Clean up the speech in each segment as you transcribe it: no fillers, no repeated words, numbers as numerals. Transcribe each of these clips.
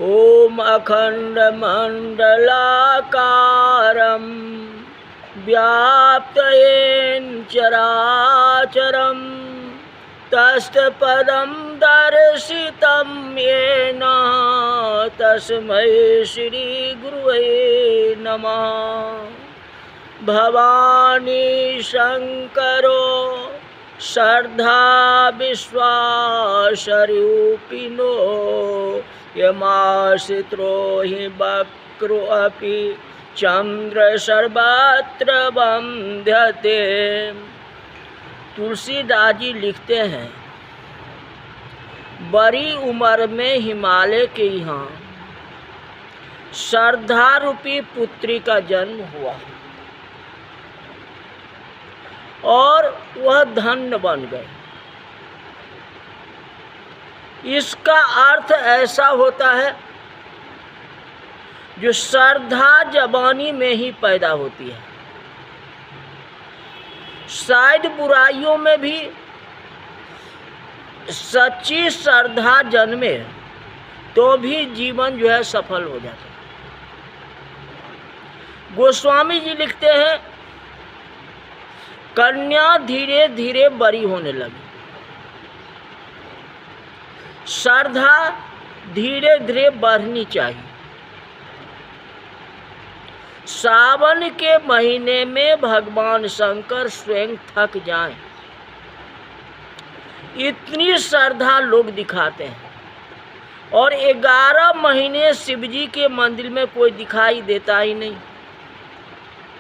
ओम अखंडमंडलाकारं व्याप्तयेन चराचरं तत्पदं दर्शितं येन तस्मै श्री गुरुवे नमः। भवानी शंकरो श्रद्धा विश्वासरूपिणो यमाश्रितो हि वक्रो अपि चंद्र सर्वत्र वंद्यते। तुलसीदास जी लिखते हैं, बड़ी उम्र में हिमालय के यहाँ श्रद्धा रूपी पुत्री का जन्म हुआ और वह धन्य बन गए। इसका अर्थ ऐसा होता है, जो श्रद्धा जवानी में ही पैदा होती है। शायद बुराइयों में भी सच्ची श्रद्धा जन्मे तो भी जीवन जो है सफल हो जाता है। गोस्वामी जी लिखते हैं, कन्या धीरे धीरे बड़ी होने लगी, श्रद्धा धीरे धीरे बढ़नी चाहिए। सावन के महीने में भगवान शंकर स्वयं थक जाएं, इतनी श्रद्धा लोग दिखाते हैं। और 11 महीने शिव जी के मंदिर में कोई दिखाई देता ही नहीं।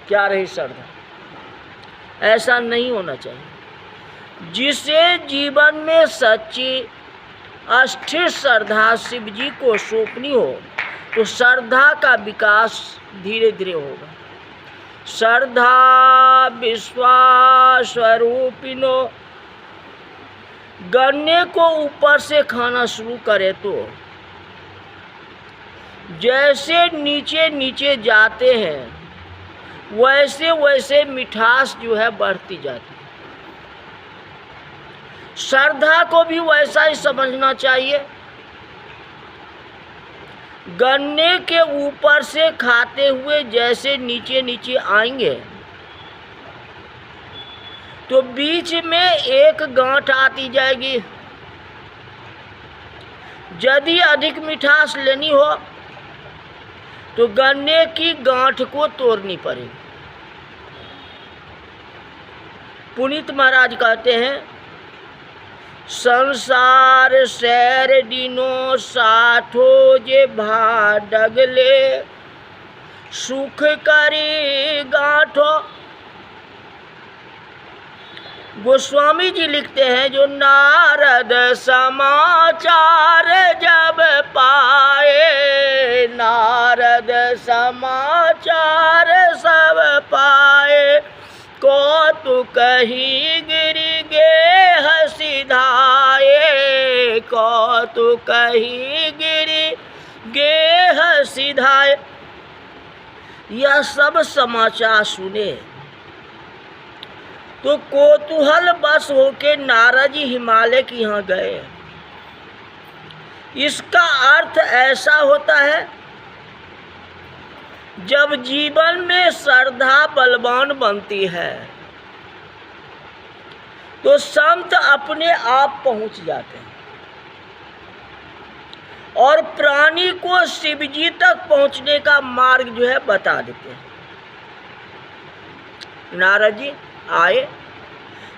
क्या रही श्रद्धा? ऐसा नहीं होना चाहिए। जिसे जीवन में सच्ची अस्थिर श्रद्धा शिव जी को सौंपनी हो, तो श्रद्धा का विकास धीरे धीरे होगा। श्रद्धा विश्वास स्वरूपिणो, गन्ने को ऊपर से खाना शुरू करे तो जैसे नीचे नीचे जाते हैं, वैसे वैसे मिठास जो है बढ़ती जाती है। श्रद्धा को भी वैसा ही समझना चाहिए। गन्ने के ऊपर से खाते हुए जैसे नीचे नीचे आएंगे, तो बीच में एक गांठ आती जाएगी। यदि अधिक मिठास लेनी हो तो गन्ने की गांठ को तोड़नी पड़ेगी। पुनीत महाराज कहते हैं, संसार सैर दिनो साठो जे भाडगले सुख करी गांठो। गोस्वामी जी लिखते हैं, जो नारद समाचार जब पाए, नारद समाचार सब पाए, को तू कहीं गिरी गे हसीधाए, को तू कहीं गिरी गे हसीधाए। यह सब समाचार सुने तो कौतूहल बस होके नारद जी हिमालय के यहाँ गए। इसका अर्थ ऐसा होता है, जब जीवन में श्रद्धा बलवान बनती है तो संत अपने आप पहुंच जाते हैं और प्राणी को शिव जी तक पहुंचने का मार्ग जो है बता देते हैं। नारद जी आए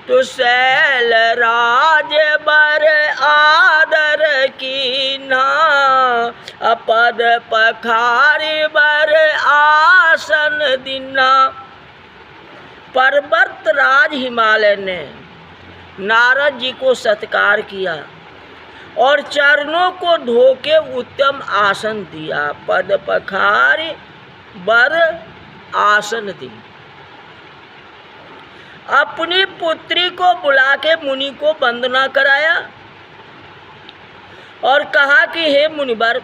तो शैल राज बर आदर कीन्हा, अपद पखारी बर आसन दीन्हा। पर्वत राज हिमालय ने नारद जी को सत्कार किया और चरणों को धोके उत्तम आसन दिया। पद पखारी बर आसन दी। अपनी पुत्री को बुला के मुनि को वंदना कराया और कहा कि हे मुनिवर,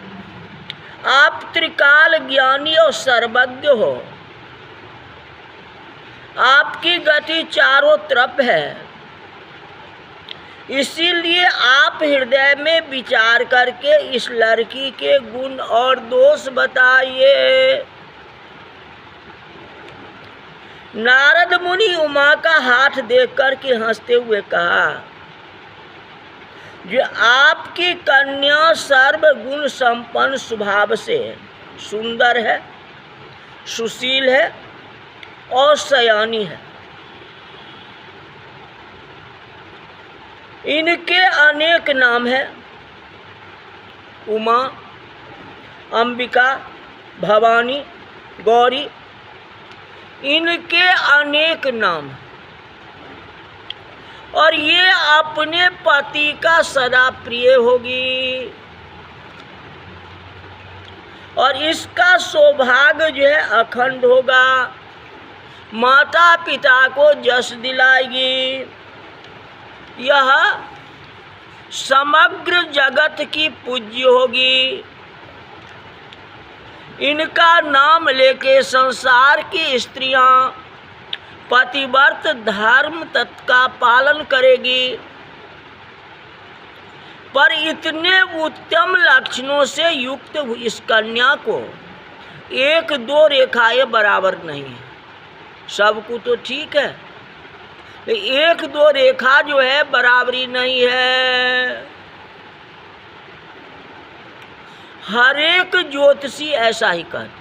आप त्रिकाल ज्ञानी और सर्वज्ञ हो, आपकी गति चारों तरफ है, इसीलिए आप हृदय में विचार करके इस लड़की के गुण और दोष बताइए। नारद मुनि उमा का हाथ देख करके हंसते हुए कहा, जो आपकी कन्या सर्वगुण संपन्न स्वभाव से सुंदर है, सुशील है और सयानी है। इनके अनेक नाम हैं, उमा, अंबिका, भवानी, गौरी, इनके अनेक नाम। और ये अपने पति का सदा प्रिय होगी और इसका सौभाग्य जो है अखंड होगा, माता पिता को यश दिलाएगी, यह समग्र जगत की पूज्य होगी। इनका नाम लेके संसार की स्त्रियां पतिव्रत धर्म तत्व का पालन करेगी। पर इतने उत्तम लक्षणों से युक्त इस कन्या को एक दो रेखाएं बराबर नहीं है। सबको तो ठीक है, एक दो रेखा जो है बराबरी नहीं है। हर एक ज्योतिषी ऐसा ही कहते,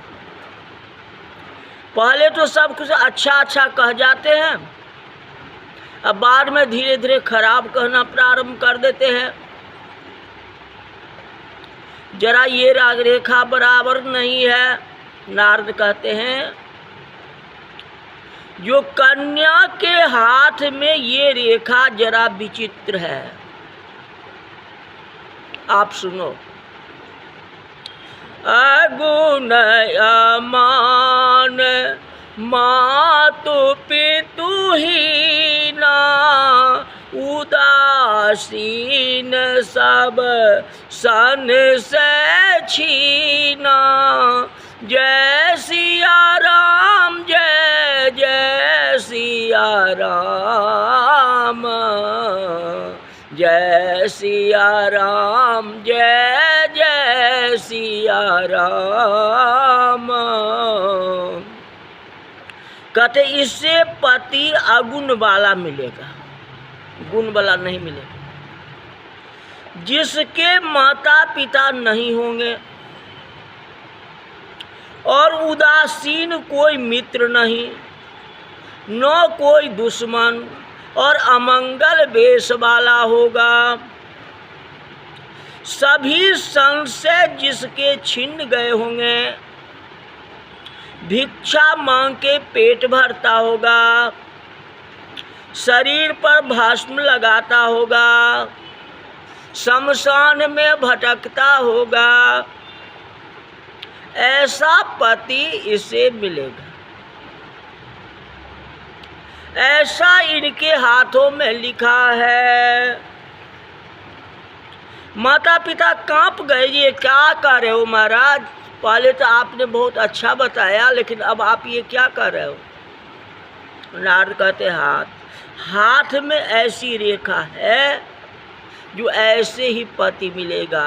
पहले तो सब कुछ अच्छा अच्छा कह जाते हैं, अब बाद में धीरे धीरे खराब कहना प्रारंभ कर देते हैं। जरा ये राग रेखा बराबर नहीं है। नारद कहते हैं, जो कन्या के हाथ में ये रेखा जरा विचित्र है। आप सुनो। अगुण अमान मातु पितु हीना, उदासीन सब सन से छीना। जय सिया राम, जय जय सिया राम, जय सिया राम, जय जय सिया राम। कहते इससे पति अगुण वाला मिलेगा, गुण वाला नहीं मिलेगा। जिसके माता पिता नहीं होंगे और उदासीन कोई मित्र नहीं, न कोई दुश्मन, और अमंगल वेश वाला होगा। सभी संशय जिसके छिन्न गए होंगे, भिक्षा मांग के पेट भरता होगा, शरीर पर भस्म लगाता होगा, शमशान में भटकता होगा, ऐसा पति इसे मिलेगा। ऐसा इनके हाथों में लिखा है। माता पिता कांप गए, ये क्या कर रहे हो महाराज? पहले तो आपने बहुत अच्छा बताया, लेकिन अब आप ये क्या कर रहे हो? नारद कहते हाथ में ऐसी रेखा है जो ऐसे ही पति मिलेगा।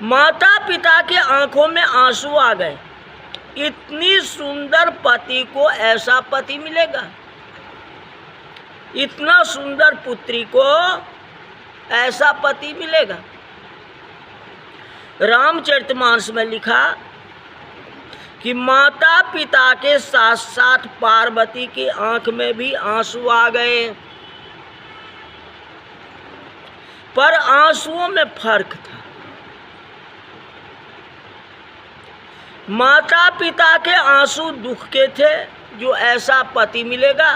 माता पिता के आंखों में आंसू आ गए। इतनी सुंदर पति को ऐसा पति मिलेगा, इतना सुंदर पुत्री को ऐसा पति मिलेगा। रामचरितमानस में लिखा कि माता पिता के साथ साथ पार्वती की आंख में भी आंसू आ गए, पर आंसुओं में फर्क था। माता पिता के आंसू दुख के थे, जो ऐसा पति मिलेगा,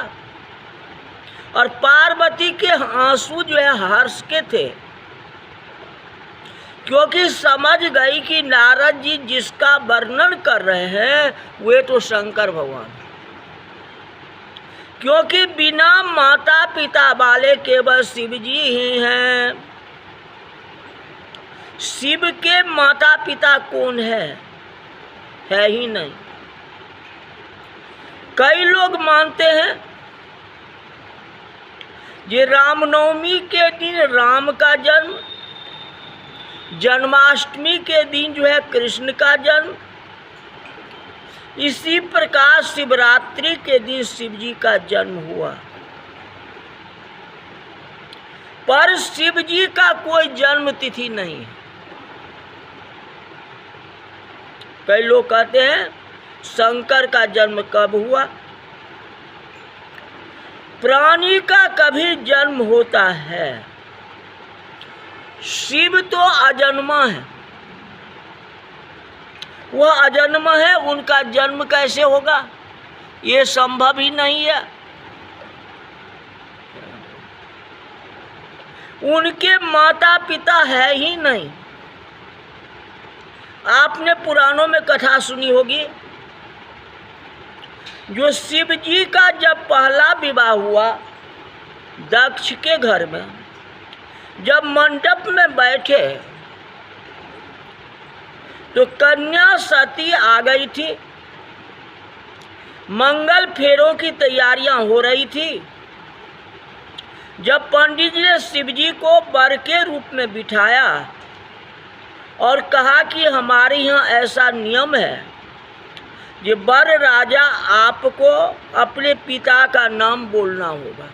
और पार्वती के आंसू जो है हर्ष के थे, क्योंकि समझ गई कि नारद जी जिसका वर्णन कर रहे हैं वे तो शंकर भगवान, क्योंकि बिना माता पिता वाले केवल शिव जी ही हैं। शिव के माता पिता कौन है ही नहीं। कई लोग मानते हैं ये रामनवमी के दिन राम का जन्म, जन्माष्टमी के दिन जो है कृष्ण का जन्म, इसी प्रकार शिवरात्रि के दिन शिव जी का जन्म हुआ। पर शिव जी का कोई जन्म तिथि नहीं है। कई लोग कहते हैं शंकर का जन्म कब हुआ। प्राणी का कभी जन्म होता है, शिव तो अजन्मा है, वह अजन्मा है, उनका जन्म कैसे होगा, ये संभव ही नहीं है। उनके माता पिता है ही नहीं। आपने पुराणों में कथा सुनी होगी, जो शिव जी का जब पहला विवाह हुआ दक्ष के घर में, जब मंडप में बैठे तो कन्या सती आ गई थी। मंगल फेरों की तैयारियां हो रही थी। जब पंडित जी ने शिव जी को वर के रूप में बिठाया और कहा कि हमारे यहाँ ऐसा नियम है कि वर राजा आपको अपने पिता का नाम बोलना होगा,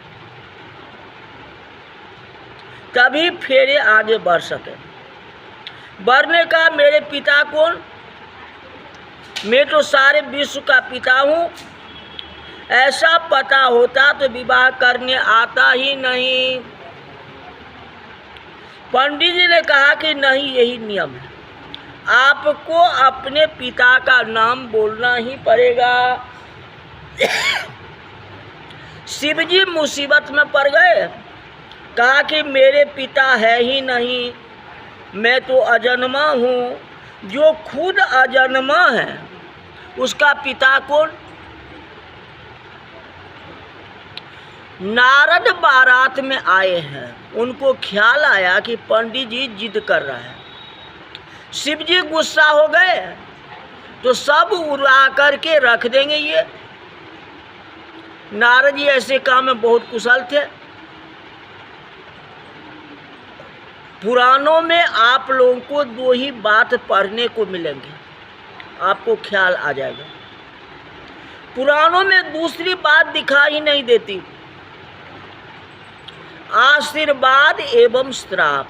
तभी फेरे आगे बढ़ सके। वर ने कहा मेरे पिता कौन, मैं तो सारे विश्व का पिता हूँ, ऐसा पता होता तो विवाह करने आता ही नहीं। पंडित जी ने कहा कि नहीं, यही नियम है, आपको अपने पिता का नाम बोलना ही पड़ेगा। शिव जी मुसीबत में पड़ गए। कहा कि मेरे पिता है ही नहीं, मैं तो अजन्मा हूँ। जो खुद अजन्मा है उसका पिता कौन। नारद बारात में आए हैं, उनको ख्याल आया कि पंडित जी जिद कर रहा है। शिव जी गुस्सा हो गए तो सब उड़ा करके रख देंगे। ये नारद जी ऐसे काम में बहुत कुशल थे। पुराणों में आप लोगों को दो ही बात पढ़ने को मिलेंगे, आपको ख्याल आ जाएगा। पुराणों में दूसरी बात दिखाई नहीं देती। आशीर्वाद एवं श्राप,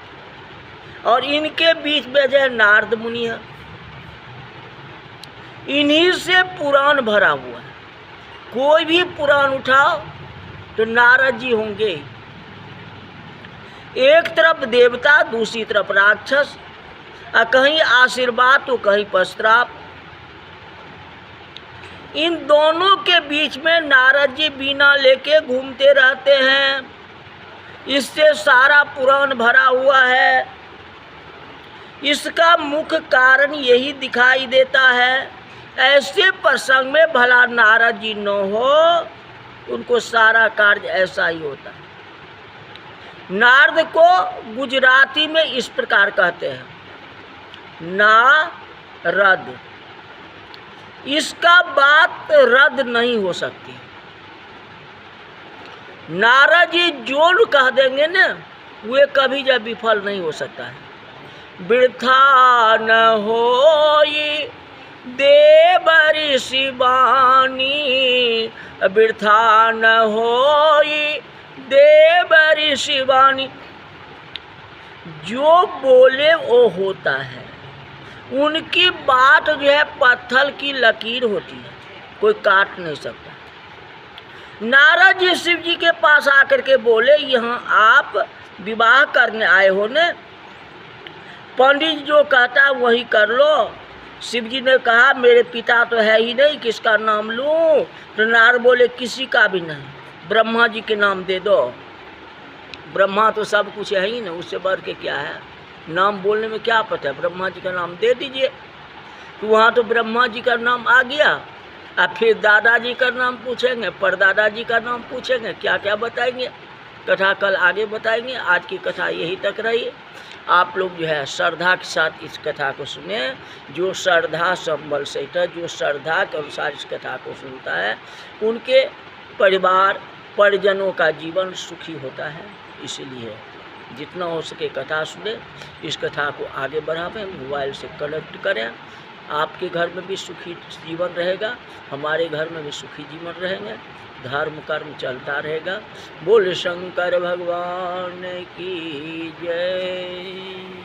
और इनके बीच में जो है नारद मुनि है, इन्हीं से पुराण भरा हुआ है। कोई भी पुराण उठाओ तो नारद जी होंगे। एक तरफ देवता, दूसरी तरफ राक्षस, और कहीं आशीर्वाद तो कहीं पर श्राप। इन दोनों के बीच में नारद जी बीना लेके घूमते रहते हैं। इससे सारा पुराण भरा हुआ है। इसका मुख्य कारण यही दिखाई देता है। ऐसे प्रसंग में भला नारद जी न हो, उनको सारा कार्य ऐसा ही होता है। नारद को गुजराती में इस प्रकार कहते हैं, नारद। इसका बात रद्द नहीं हो सकती। नारद जी जो कह देंगे न, वे कभी जब विफल नहीं हो सकता है। वृथा न होई देव ऋषि वाणी, वृथा न होई देव ऋषि वाणी। जो बोले वो होता है। उनकी बात जो है पत्थर की लकीर होती है, कोई काट नहीं सकता। नारद जी शिव जी के पास आकर के बोले, यहाँ आप विवाह करने आए हो न, पंडित जो कहता है वही कर लो। शिव जी ने कहा मेरे पिता तो है ही नहीं, किसका नाम लूँ। तो नारद बोले किसी का भी नहीं, ब्रह्मा जी के नाम दे दो। ब्रह्मा तो सब कुछ है ही ना, उससे बढ़ के क्या है। नाम बोलने में क्या पता है, ब्रह्मा जी का नाम दे दीजिए। तो वहाँ तो ब्रह्मा जी का नाम आ गया। अब फिर दादाजी का नाम पूछेंगे, परदादा जी का नाम पूछेंगे, क्या क्या बताएंगे। कथा कल आगे बताएंगे। आज की कथा यही तक रही। आप लोग जो है श्रद्धा के साथ इस कथा को सुने। जो श्रद्धा संबल से, जो श्रद्धा के अनुसार इस कथा को सुनता है, उनके परिवार परिजनों का जीवन सुखी होता है। इसलिए जितना हो सके कथा सुने, इस कथा को आगे बढ़ावें, मोबाइल से कनेक्ट करें। आपके घर में भी सुखी जीवन रहेगा, हमारे घर में भी सुखी जीवन रहेंगे, धर्म कर्म चलता रहेगा। बोल शंकर भगवान की जय।